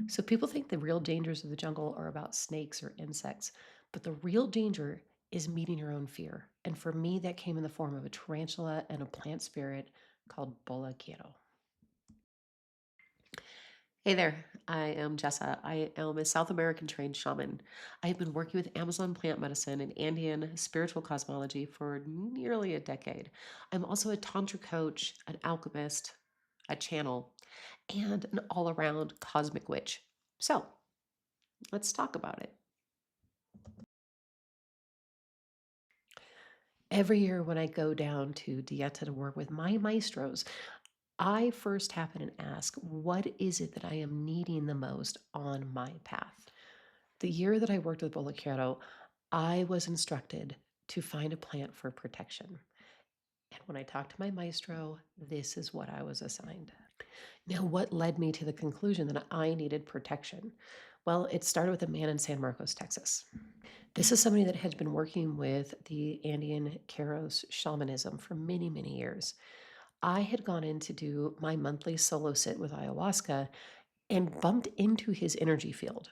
So people think the real dangers of the jungle are about snakes or insects, but the real danger is meeting your own fear. And for me, that came in the form of a tarantula and a plant spirit called Bolaquiero. Hey there, I am Jessa. I am a South American trained shaman. I have been working with Amazon plant medicine and Andean spiritual cosmology for nearly a decade. I'm also a Tantra coach, an alchemist, a channel, and an all around cosmic witch. So let's talk about it. Every year when I go down to Dieta to work with my maestros, I first happen and ask, what is it that I am needing the most on my path? The year that I worked with Bolaquiero, I was instructed to find a plant for protection. And when I talked to my maestro, this is what I was assigned. Now, what led me to the conclusion that I needed protection? Well, it started with a man in San Marcos, Texas. This is somebody that has been working with the Andean Keros shamanism for many, many years. I had gone in to do my monthly solo sit with ayahuasca and bumped into his energy field.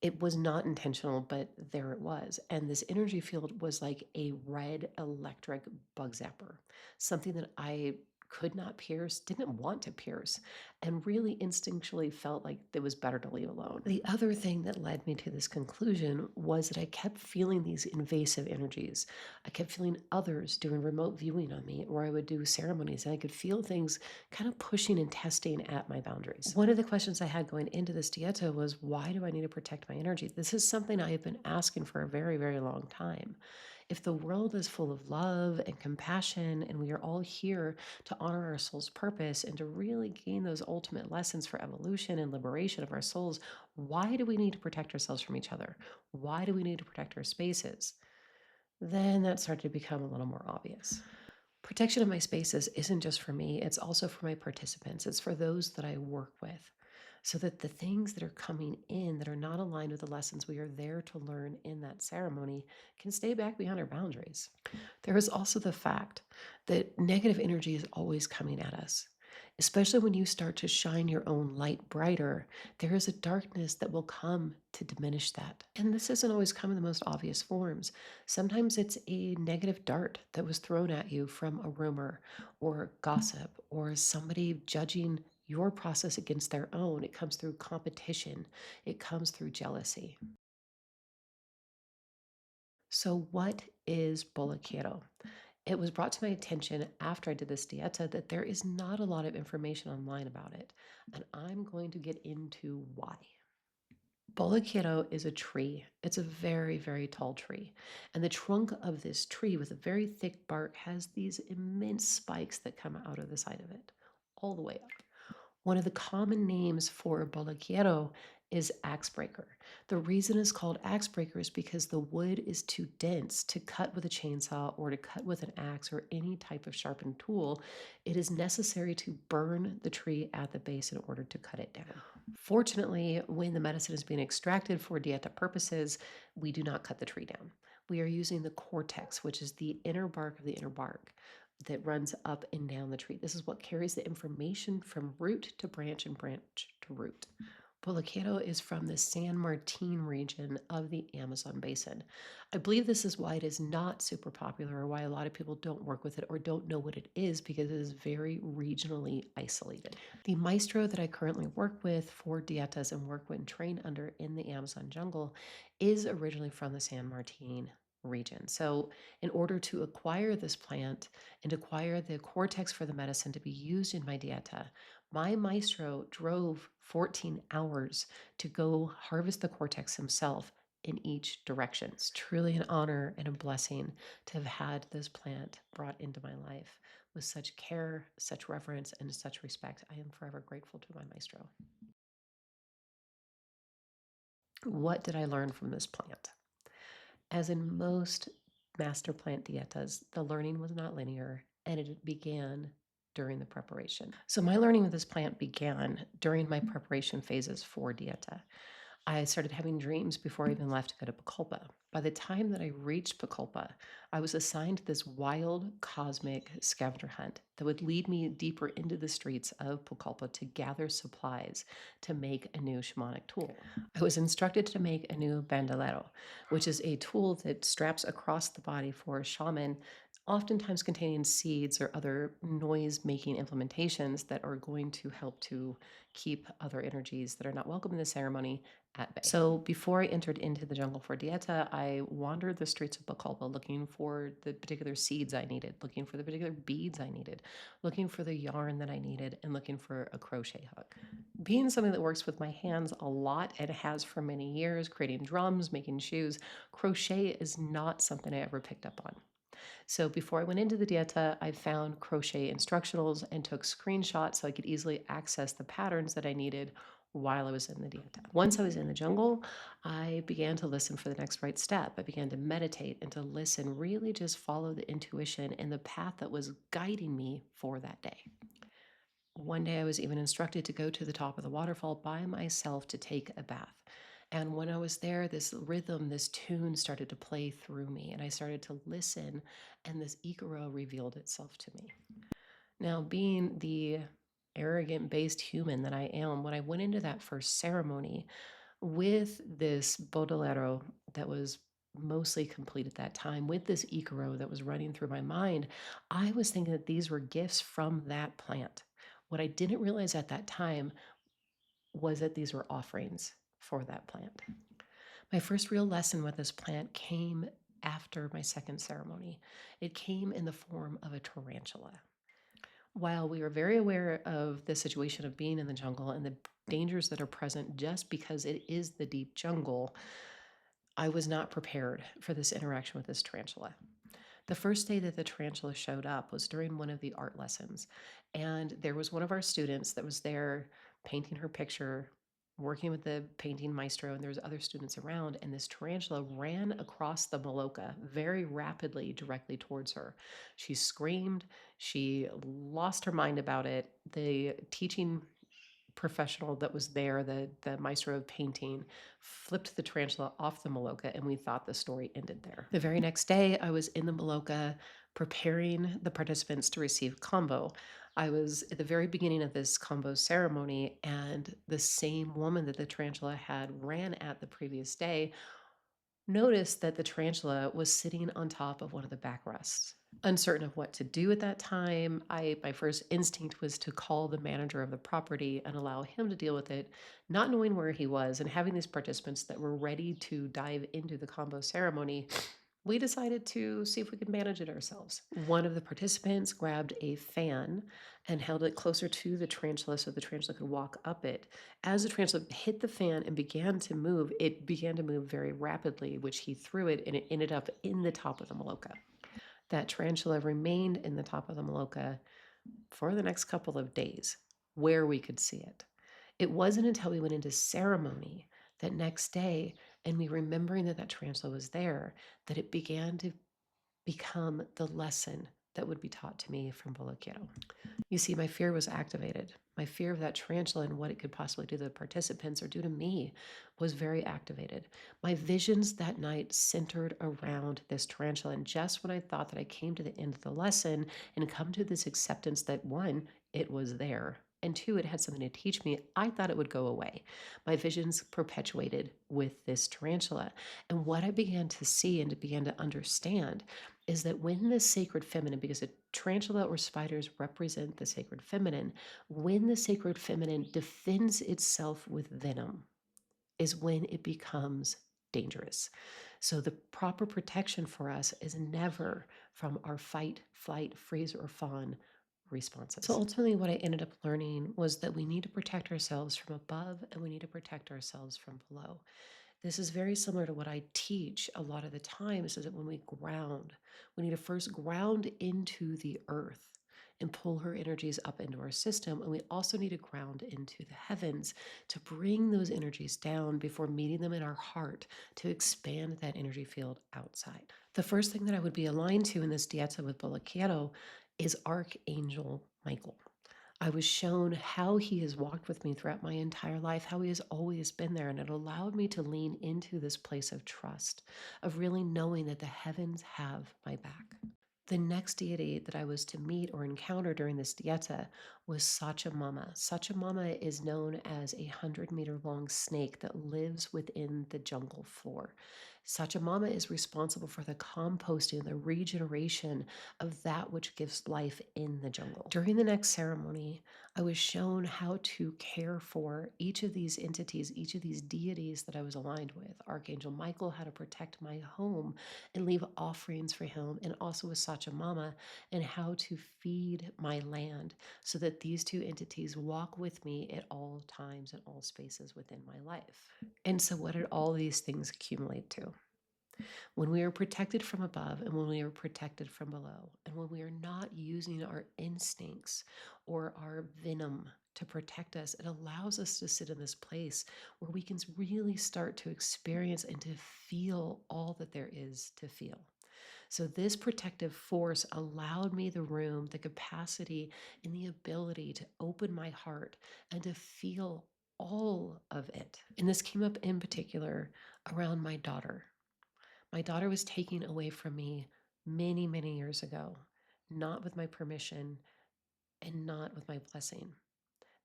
It was not intentional, but there it was. And this energy field was like a red electric bug zapper, something that I could not pierce, didn't want to pierce, and really instinctually felt like it was better to leave alone. The other thing that led me to this conclusion was that I kept feeling these invasive energies. I kept feeling others doing remote viewing on me, or I would do ceremonies, and I could feel things kind of pushing and testing at my boundaries. One of the questions I had going into this dieta was, why do I need to protect my energy? This is something I have been asking for a very, very long time. If the world is full of love and compassion, and we are all here to honor our soul's purpose and to really gain those ultimate lessons for evolution and liberation of our souls, why do we need to protect ourselves from each other? Why do we need to protect our spaces? Then that started to become a little more obvious. Protection of my spaces isn't just for me, it's also for my participants. It's for those that I work with. So that the things that are coming in that are not aligned with the lessons we are there to learn in that ceremony can stay back beyond our boundaries. There is also the fact that negative energy is always coming at us. Especially when you start to shine your own light brighter, there is a darkness that will come to diminish that. And this doesn't always come in the most obvious forms. Sometimes it's a negative dart that was thrown at you from a rumor or gossip or somebody judging your process against their own. It comes through competition, it comes through jealousy. So, what is Bolaquero? It was brought to my attention after I did this dieta that there is not a lot of information online about it, and I'm going to get into why. Bolaquero is a tree. It's a very, very tall tree. And the trunk of this tree with a very thick bark has these immense spikes that come out of the side of it, all the way up. One of the common names for Bolaquiero is axe breaker. The reason it's called axe breaker is because the wood is too dense to cut with a chainsaw or to cut with an axe or any type of sharpened tool. It is necessary to burn the tree at the base in order to cut it down. Fortunately, when the medicine is being extracted for dieta purposes, we do not cut the tree down. We are using the cortex, which is the inner bark of the inner bark that runs up and down the tree. This is what carries the information from root to branch and branch to root. Bolaquero is from the San Martín region of the Amazon basin. I believe this is why it is not super popular or why a lot of people don't work with it or don't know what it is because it is very regionally isolated. The maestro that I currently work with for dietas and work with and train under in the Amazon jungle is originally from the San Martín region. So, in order to acquire this plant and acquire the cortex for the medicine to be used in my dieta, my maestro drove 14 hours to go harvest the cortex himself in each direction. It's truly an honor and a blessing to have had this plant brought into my life with such care, such reverence, and such respect. I am forever grateful to my maestro. What did I learn from this plant? As in most master plant dietas, the learning was not linear and it began during the preparation. So, my learning with this plant began during my preparation phases for dieta. I started having dreams before I even left to go to Pucallpa. By the time that I reached Pucallpa, I was assigned this wild cosmic scavenger hunt that would lead me deeper into the streets of Pucallpa to gather supplies to make a new shamanic tool. I was instructed to make a new bandolero, which is a tool that straps across the body for a shaman, oftentimes containing seeds or other noise making implementations that are going to help to keep other energies that are not welcome in the ceremony at bay. So before I entered into the jungle for Dieta, I wandered the streets of Bacolpa looking for the particular seeds I needed, looking for the particular beads I needed, looking for the yarn that I needed, and looking for a crochet hook. Being something that works with my hands a lot and has for many years, creating drums, making shoes, crochet is not something I ever picked up on. So before I went into the Dieta, I found crochet instructionals and took screenshots so I could easily access the patterns that I needed while I was in the Dieta. Once I was in the jungle, I began to listen for the next right step. I began to meditate and to listen, really just follow the intuition and the path that was guiding me for that day. One day I was even instructed to go to the top of the waterfall by myself to take a bath. And when I was there, this rhythm, this tune started to play through me, and I started to listen, and this ikaro revealed itself to me. Now, being the arrogant based human that I am, when I went into that first ceremony with this Baudelaire that was mostly complete at that time, with this ikaro that was running through my mind, I was thinking that these were gifts from that plant. What I didn't realize at that time was that these were offerings for that plant. My first real lesson with this plant came after my second ceremony. It came in the form of a tarantula. While we were very aware of the situation of being in the jungle and the dangers that are present just because it is the deep jungle, I was not prepared for this interaction with this tarantula. The first day that the tarantula showed up was during one of the art lessons. And there was one of our students that was there painting her picture, working with the painting maestro, and there was other students around. And this tarantula ran across the maloka very rapidly directly towards her. She screamed. She lost her mind about it. The teaching professional that was there, the maestro of painting, flipped the tarantula off the maloka, and we thought the story ended there. The very next day, I was in the maloka preparing the participants to receive combo. I was at the very beginning of this combo ceremony, and the same woman that the tarantula had ran at the previous day noticed that the tarantula was sitting on top of one of the backrests. Uncertain of what to do at that time, my first instinct was to call the manager of the property and allow him to deal with it, not knowing where he was and having these participants that were ready to dive into the combo ceremony. We decided to see if we could manage it ourselves. One of the participants grabbed a fan and held it closer to the tarantula so the tarantula could walk up it. As the tarantula hit the fan and began to move, it began to move very rapidly, which he threw it, and it ended up in the top of the maloka. That tarantula remained in the top of the maloka for the next couple of days, where we could see it. It wasn't until we went into ceremony that next day and me remembering that that tarantula was there that it began to become the lesson that would be taught to me from Bolaquiero. You see, my fear was activated. My fear of that tarantula and what it could possibly do to the participants or do to me was very activated. My visions that night centered around this tarantula. And just when I thought that I came to the end of the lesson and come to this acceptance that one, it was there, and two, it had something to teach me, I thought it would go away. My visions perpetuated with this tarantula. And what I began to see and to begin to understand is that when the sacred feminine, because a tarantula or spiders represent the sacred feminine, when the sacred feminine defends itself with venom, is when it becomes dangerous. So the proper protection for us is never from our fight, flight, freeze, or fawn responses. So ultimately, what I ended up learning was that we need to protect ourselves from above and we need to protect ourselves from below. This is very similar to what I teach a lot of the times is that when we ground, we need to first ground into the earth and pull her energies up into our system. And we also need to ground into the heavens to bring those energies down before meeting them in our heart to expand that energy field outside. The first thing that I would be aligned to in this Dieta with Bolaquiero is Archangel Michael. I was shown how he has walked with me throughout my entire life, how he has always been there. And it allowed me to lean into this place of trust, of really knowing that the heavens have my back. The next deity that I was to meet or encounter during this dieta was Sachamama. Sachamama is known as a 100-meter long snake that lives within the jungle floor. Sachamama is responsible for the composting, the regeneration of that which gives life in the jungle. During the next ceremony, I was shown how to care for each of these entities, each of these deities that I was aligned with. Archangel Michael, how to protect my home and leave offerings for him, and also with Sachamama, and how to feed my land so that these two entities walk with me at all times and all spaces within my life. And so, what did all these things accumulate to? When we are protected from above and when we are protected from below, and when we are not using our instincts or our venom to protect us, it allows us to sit in this place where we can really start to experience and to feel all that there is to feel. So, this protective force allowed me the room, the capacity, and the ability to open my heart and to feel all of it. And this came up in particular around my daughter. My daughter was taken away from me many, many years ago, not with my permission and not with my blessing.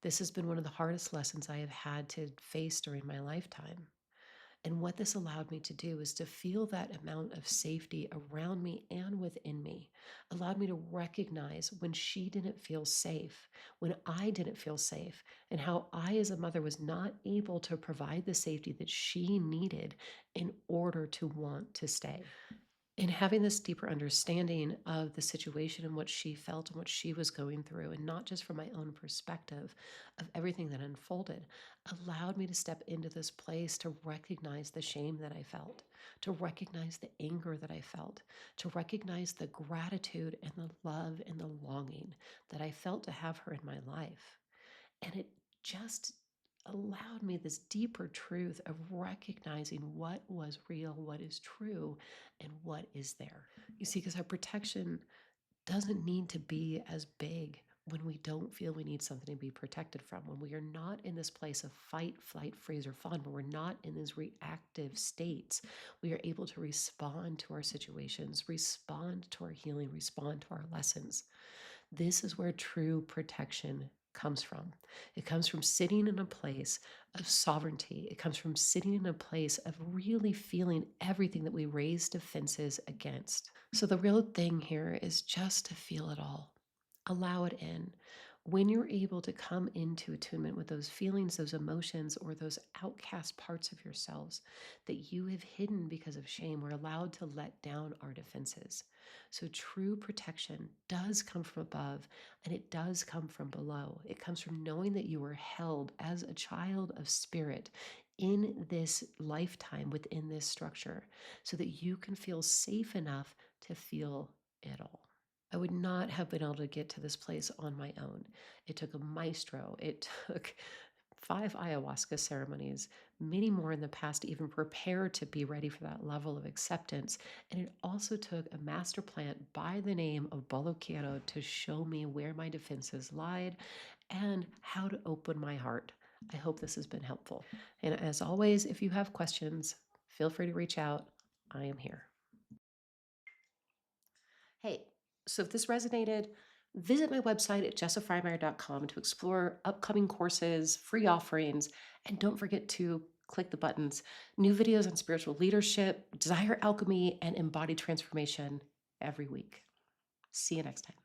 This has been one of the hardest lessons I have had to face during my lifetime. And what this allowed me to do is to feel that amount of safety around me and within me, allowed me to recognize when she didn't feel safe, when I didn't feel safe, and how I, as a mother, was not able to provide the safety that she needed in order to want to stay. In having this deeper understanding of the situation and what she felt and what she was going through, and not just from my own perspective of everything that unfolded, allowed me to step into this place to recognize the shame that I felt, to recognize the anger that I felt, to recognize the gratitude and the love and the longing that I felt to have her in my life. And it just allowed me this deeper truth of recognizing what was real, what is true, and what is there. You see, because our protection doesn't need to be as big when we don't feel we need something to be protected from, when we are not in this place of fight, flight, freeze, or fawn, when we're not in these reactive states, we are able to respond to our situations, respond to our healing, respond to our lessons. This is where true protection comes from. It comes from sitting in a place of sovereignty. It comes from sitting in a place of really feeling everything that we raise defenses against. So the real thing here is just to feel it all. Allow it in. When you're able to come into attunement with those feelings, those emotions, or those outcast parts of yourselves that you have hidden because of shame, we're allowed to let down our defenses. So true protection does come from above and it does come from below. It comes from knowing that you were held as a child of spirit in this lifetime within this structure so that you can feel safe enough to feel it all. I would not have been able to get to this place on my own. It took a maestro. It took 5 ayahuasca ceremonies, many more in the past to even prepare to be ready for that level of acceptance. And it also took a master plant by the name of Bolaquiero to show me where my defenses lied and how to open my heart. I hope this has been helpful. And as always, if you have questions, feel free to reach out. I am here. Hey, so if this resonated, visit my website at jessafreimeyer.com to explore upcoming courses, free offerings, and don't forget to click the buttons. New videos on spiritual leadership, desire alchemy, and embodied transformation every week. See you next time.